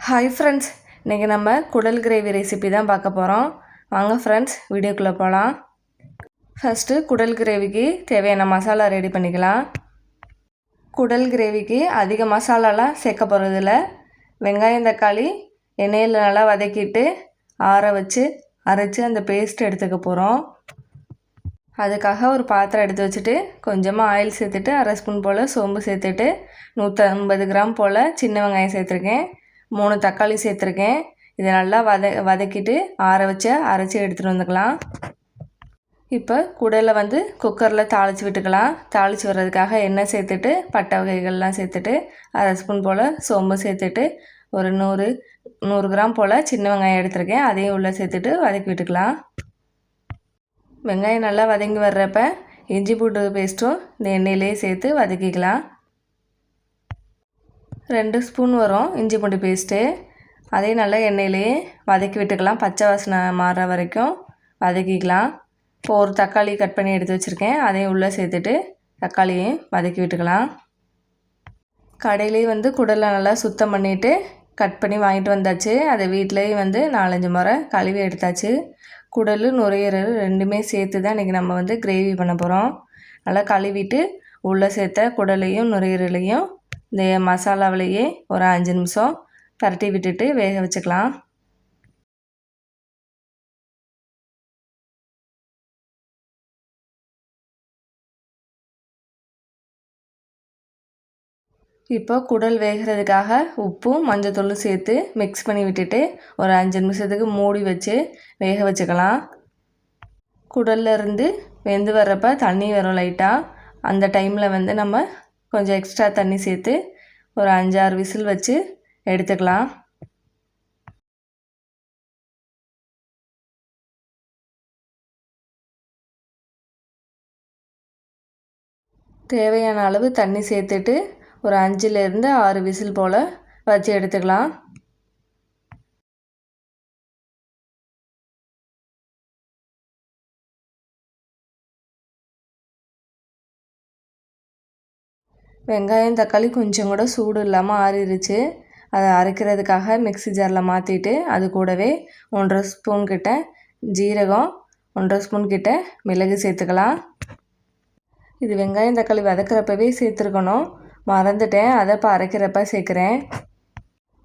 Hi friends, இன்றைக்கி நம்ம குடல் கிரேவி ரெசிபி தான் பார்க்க போகிறோம். வாங்க ஃப்ரெண்ட்ஸ், வீடியோக்குள்ளே போகலாம். ஃபஸ்ட்டு குடல் கிரேவிக்கு தேவையான மசாலா ரெடி பண்ணிக்கலாம். குடல் கிரேவிக்கு அதிக மசாலாலாம் சேர்க்க போகிறதில்ல. வெங்காயம் தக்காளி எண்ணெயில் நல்லா வதக்கிட்டு ஆற வச்சு அரைச்சி அந்த பேஸ்ட் எடுத்துக்க போகிறோம். அதுக்காக ஒரு பாத்திரம் எடுத்து வச்சுட்டு கொஞ்சமாக ஆயில் சேர்த்துட்டு அரை ஸ்பூன் போல் சோம்பு சேர்த்துட்டு 150 கிராம் போல் சின்ன வெங்காயம் சேர்த்துருக்கேன். 3 தக்காளி சேர்த்துருக்கேன். இதை நல்லா வதக்கிட்டு ஆற வச்சு அரைச்சி எடுத்துகிட்டு வந்துக்கலாம். இப்போ குடலை குக்கரில் தாளித்து விட்டுக்கலாம். தாளித்து வர்றதுக்காக எண்ணெய் சேர்த்துட்டு பட்டை வகைகள்லாம் சேர்த்துட்டு அரை ஸ்பூன் போல் சோம்பு சேர்த்துட்டு ஒரு 100 கிராம் போல் சின்ன வெங்காயம் எடுத்துருக்கேன். அதையும் உள்ளே சேர்த்துட்டு வதக்கி விட்டுக்கலாம். வெங்காயம் நல்லா வதங்கி வர்றப்ப இஞ்சி பூண்டு பேஸ்ட்டும் இந்த எண்ணெயிலே சேர்த்து வதக்கிக்கலாம். 2 ஸ்பூன் வரும் இஞ்சி பூண்டு பேஸ்ட்டு. அதையும் நல்லா எண்ணெயிலேயே வதக்கி விட்டுக்கலாம். பச்சை வாசனை மாறுற வரைக்கும் வதக்கிக்கலாம். இப்போ ஒரு தக்காளி கட் பண்ணி எடுத்து வச்சுருக்கேன். அதையும் உள்ளே சேர்த்துட்டு தக்காளியையும் வதக்கி விட்டுக்கலாம். கடையிலேயும் குடலை நல்லா சுத்தம் பண்ணிவிட்டு கட் பண்ணி வாங்கிட்டு வந்தாச்சு. அதை வீட்டிலேயும் 4-5 முறை கழுவி எடுத்தாச்சு. குடல் நுரையீரல் ரெண்டுமே சேர்த்து தான் இன்றைக்கி நம்ம கிரேவி பண்ண போகிறோம். நல்லா கழுவிட்டு உள்ளே சேர்த்த குடலையும் நுரையீரலையும் இந்த மசாலாவிலேயே ஒரு 5 நிமிஷம் பரட்டி விட்டுட்டு வேக வச்சுக்கலாம். இப்போ குடல் வேகிறதுக்காக உப்பும் மஞ்சத்தூளும் சேர்த்து மிக்ஸ் பண்ணி விட்டுட்டு ஒரு 5 நிமிஷத்துக்கு மூடி வச்சு வேக வச்சுக்கலாம். குடல்ல இருந்து வெந்து வர்றப்ப தண்ணி வரும் லைட்டாக. அந்த டைமில் நம்ம கொஞ்சம் எக்ஸ்ட்ரா தண்ணி சேர்த்து ஒரு 5-6 விசில் வச்சு எடுத்துக்கலாம். தேவையான அளவு தண்ணி சேர்த்துட்டு ஒரு 5-6 விசில் போல் வச்சு எடுத்துக்கலாம். வெங்காயம் தக்காளி கொஞ்சம் கூட சூடு இல்லாமல் ஆறிடுச்சு. அதை அரைக்கிறதுக்காக மிக்ஸி ஜாரில் மாற்றிட்டு அது கூடவே 1.5 ஸ்பூன் கிட்ட ஜீரகம், 1.5 ஸ்பூன் கிட்ட மிளகு சேர்த்துக்கலாம். இது வெங்காயம் தக்காளி வதக்கிறப்பவே சேர்த்துருக்கணும், மறந்துட்டேன். அதை இப்போ அரைக்கிறப்ப சேர்க்குறேன்.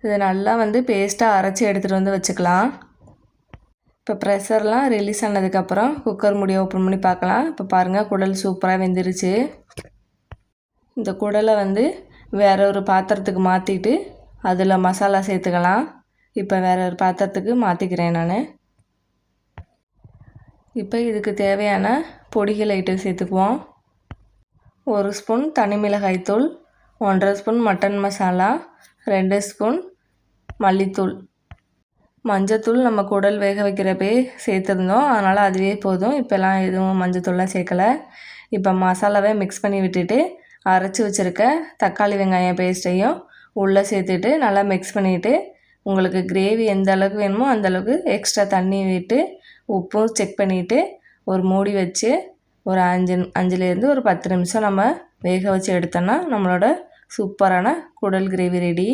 இதை நல்லா பேஸ்ட்டாக அரைச்சி எடுத்துகிட்டு வச்சுக்கலாம். இப்போ ப்ரெஷர்லாம் ரிலீஸ் ஆனதுக்கப்புறம் குக்கர் மூடியை ஓப்பன் பண்ணி பார்க்கலாம். இப்போ பாருங்கள், குடல் சூப்பராக வெந்துருச்சு. இந்த குடலை வேற ஒரு பாத்திரத்துக்கு மாற்றிட்டு அதில் மசாலா சேர்த்துக்கலாம். இப்போ வேற ஒரு பாத்திரத்துக்கு மாற்றிக்கிறேன் நான். இப்போ இதுக்கு தேவையான பொடிகள் ஐட்டம் சேர்த்துக்குவோம். 1 ஸ்பூன் தனி மிளகாய்த்தூள், 1.5 ஸ்பூன் மட்டன் மசாலா, 2 ஸ்பூன் மல்லித்தூள். மஞ்சத்தூள் நம்ம குடல் வேக வைக்கிறப்பே சேர்த்துருந்தோம், அதனால் அதுவே போதும். இப்போல்லாம் எதுவும் மஞ்சத்தூள்லாம் சேர்க்கலை. இப்போ மசாலாவை மிக்ஸ் பண்ணி விட்டுட்டு அரைச்சி வச்சுருக்க தக்காளி வெங்காயம் பேஸ்ட்டையும் உள்ளே சேர்த்துட்டு நல்லா மிக்ஸ் பண்ணிவிட்டு உங்களுக்கு கிரேவி எந்த அளவுக்கு வேணுமோ அந்தளவுக்கு எக்ஸ்ட்ரா தண்ணி விட்டு உப்பும் செக் பண்ணிவிட்டு ஒரு மூடி வச்சு ஒரு 5-லேருந்து ஒரு 10 நிமிஷம் நம்ம வேக வச்சு எடுத்தோன்னா நம்மளோட சூப்பரான குடல் கிரேவி ரெடி.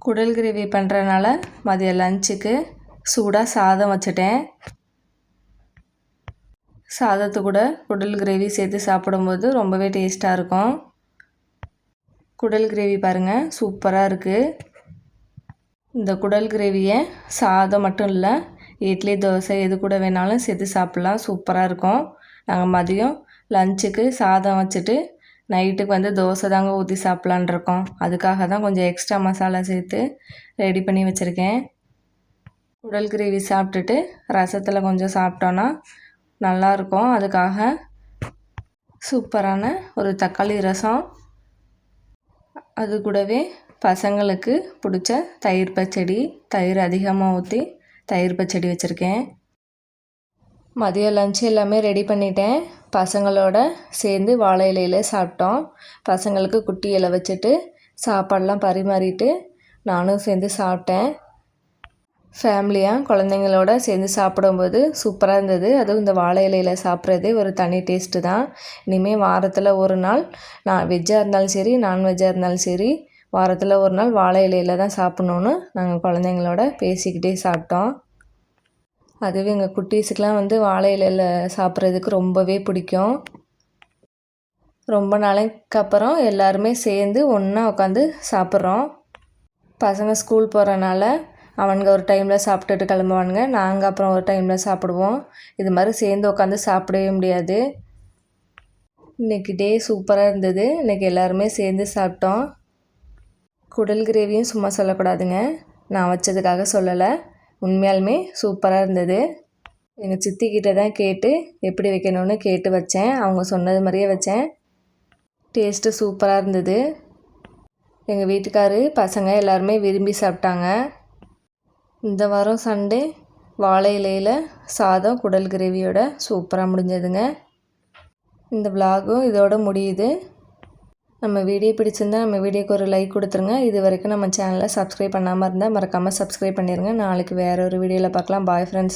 குடல் கிரேவி பண்ணுறதுனால மதியம் லஞ்சுக்கு சூடாக சாதம் வச்சுட்டேன். சாதத்து கூட குடல் கிரேவி சேர்த்து சாப்பிடும்போது ரொம்பவே டேஸ்ட்டாக இருக்கும். குடல் கிரேவி பாருங்கள், சூப்பராக இருக்குது. இந்த குடல் கிரேவியை சாதம் மட்டும் இல்லை, இட்லி தோசை எது கூட வேணாலும் சேர்த்து சாப்பிட்லாம், சூப்பராக இருக்கும். நாங்கள் மதியம் லஞ்சுக்கு சாதம் வச்சுட்டு நைட்டுக்கு தோசை தாங்க ஊற்றி சாப்பிட்லான் இருக்கோம். அதுக்காக தான் கொஞ்சம் எக்ஸ்ட்ரா மசாலா சேர்த்து ரெடி பண்ணி வச்சுருக்கேன். குடல் கிரேவி சாப்பிட்டுட்டு ரசத்தில் கொஞ்சம் சாப்பிட்டோன்னா நல்லாயிருக்கும். அதுக்காக சூப்பரான ஒரு தக்காளி ரசம், அது கூடவே பசங்களுக்கு பிடிச்ச தயிர் பச்சடி, தயிர் அதிகமாக ஊற்றி தயிர் பச்சடி வச்சுருக்கேன். மதியம் லஞ்ச் எல்லாமே ரெடி பண்ணிட்டேன். பசங்களோட சேர்ந்து வாழை இலையில் சாப்பிட்டோம். பசங்களுக்கு குட்டி இலை வச்சுட்டு சாப்பாடெலாம் பரிமாறிட்டு நானும் சேர்ந்து சாப்பிட்டேன். ஃபேமிலியாக குழந்தைங்களோட சேர்ந்து சாப்பிடும்போது சூப்பராக இருந்தது. அதுவும் இந்த வாழை இலையில் சாப்பிட்றதே ஒரு தனி டேஸ்ட்டு தான். இனிமேல் வாரத்தில் ஒரு நாள் நான் வெஜ்ஜாக இருந்தாலும் சரி, நான்வெஜ்ஜாக இருந்தாலும் சரி, வாரத்தில் ஒரு நாள் வாழை இலையில் தான் சாப்பிட்ணுன்னு நாங்கள் குழந்தைங்களோட பேசிக்கிட்டே சாப்பிட்டோம். அதுவே எங்கள் குட்டீஸுக்கெலாம் வாழை இலையில் சாப்பிட்றதுக்கு ரொம்பவே பிடிக்கும். ரொம்ப நாளைக்கு அப்புறம் எல்லாருமே சேர்ந்து ஒன்றா உட்காந்து சாப்பிட்றோம். பசங்க ஸ்கூல் போகிறனால அவனுங்க ஒரு டைமில் சாப்பிட்டுட்டு கிளம்புவானுங்க, நாங்கள் அப்புறம் ஒரு டைமில் சாப்பிடுவோம். இது மாதிரி சேர்ந்து உட்காந்து சாப்பிடவே முடியாது. இன்றைக்கி டே சூப்பராக இருந்தது. இன்றைக்கி எல்லாருமே சேர்ந்து சாப்பிட்டோம். குடல் கிரேவியும் சும்மா சொல்லக்கூடாதுங்க, நான் வச்சதுக்காக சொல்லலை, உண்மையாலுமே சூப்பராக இருந்தது. எங்கள் சித்திக்கிட்ட தான் கேட்டு எப்படி வைக்கணும்னு கேட்டு வச்சேன். அவங்க சொன்னது மாதிரியே வச்சேன். டேஸ்ட்டு சூப்பராக இருந்தது. எங்கள் வீட்டுக்காரு பசங்க எல்லாருமே விரும்பி சாப்பிட்டாங்க. இந்த வாரம் சண்டே வாழை இலையில் சாதம் குடல் கிரேவியோட சூப்பராக முடிஞ்சதுங்க. இந்த விலாகும் இதோட முடியுது. நம்ம வீடியோ பிடிச்சிருந்தால் நம்ம வீடியோக்கு ஒரு லைக் கொடுத்துருங்க. இது வரைக்கும் நம்ம சேனலை சப்ஸ்கிரைப் பண்ணாமல் இருந்தால் மறக்காமல் சப்ஸ்கிரைப் பண்ணிடுங்க. நாளைக்கு வேறு ஒரு வீடியோவில் பார்க்கலாம். Bye friends.